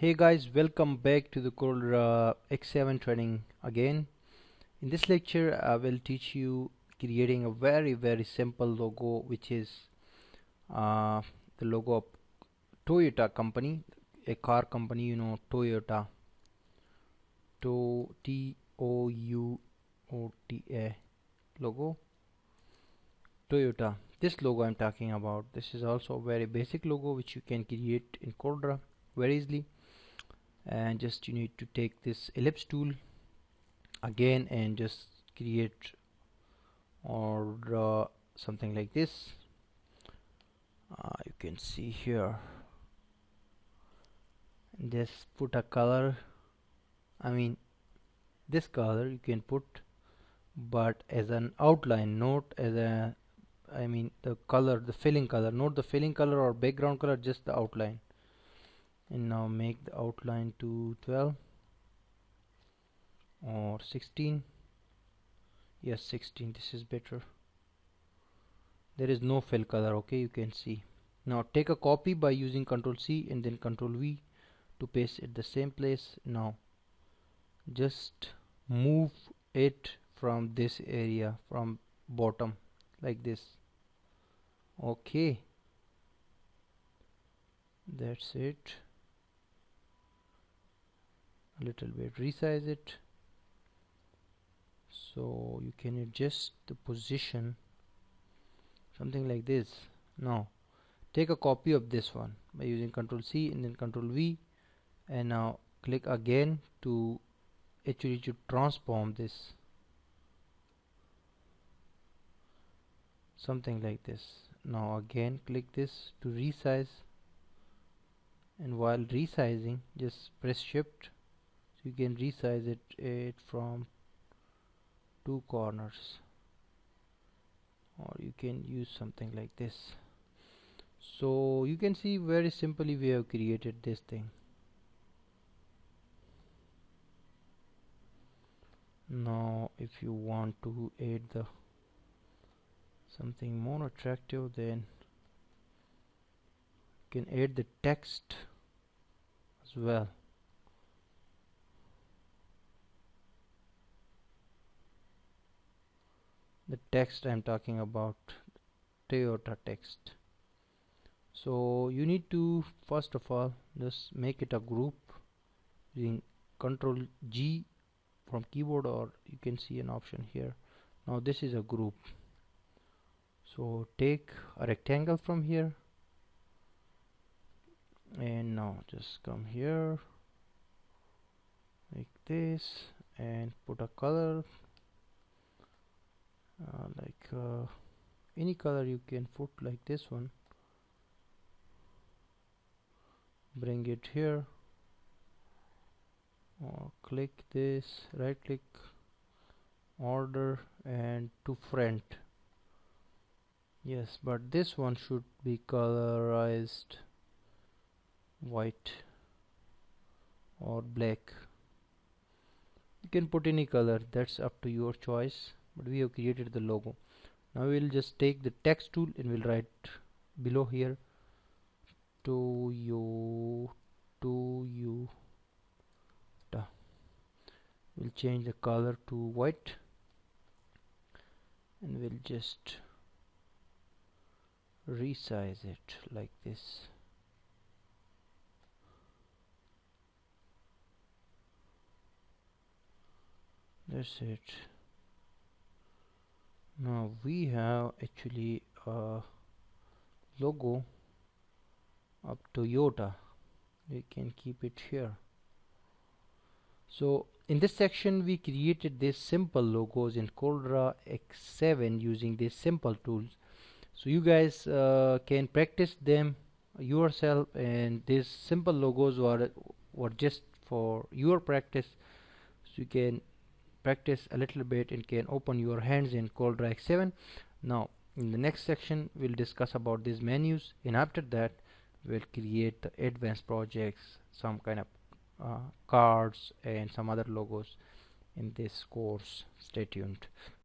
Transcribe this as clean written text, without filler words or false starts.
Hey guys, welcome back to the Corel X7 training again. In this lecture, I will teach you creating a very simple logo, which is uh, the logo of Toyota company, a car company, Toyota, Toyota logo, Toyota. This logo I'm talking about. This is also a very basic logo which you can create in Corel very easily. And just you need to take this ellipse tool again and just create or draw something like this. You can see here, just put a color. I mean this color you can put, but as an outline, not as a, I mean the color, the filling color, not the filling color or background color, just the outline. And now make the outline to 12 or 16. Yes, 16, this is better. There is no fill color, okay, you can see. Now take a copy by using Ctrl C and then Ctrl V to paste it the same place. Now just move it from this area, from bottom, like this. Okay, that's it. A little bit resize it so you can adjust the position, something like this. Now take a copy of this one by using Ctrl C and then Ctrl V, and now click again to actually to transform this, something like this. Now again click this to resize, and while resizing just press shift so you can resize it from two corners, or you can use something like this. So you can see very simply we have created this thing. Now if you want to add the something more attractive, then you can add the text as well. The text I'm talking about, Toyota text. So you need to first of all just make it a group using Ctrl G from keyboard, or you can see an option here. Now this is a group, so take a rectangle from here and now just come here like this and put a color, any color you can put, like this one. Bring it here, or click this, right click, order, and to front. Yes, but this one should be colorized white or black. You can put any color, that's up to your choice, but we have created the logo. Now we'll just take the text tool and we'll write below here Toyota. We'll change the color to white and we'll just resize it like this. That's it. Now we have actually a logo of Toyota. We can keep it here. So in this section we created these simple logos in Corel X7 using these simple tools. So you guys can practice them yourself, and these simple logos were just for your practice, so you can practice a little bit and can open your hands in Corel X7. Now in the next section we'll discuss about these menus, and after that we'll create the advanced projects, some kind of cards and some other logos in this course. Stay tuned.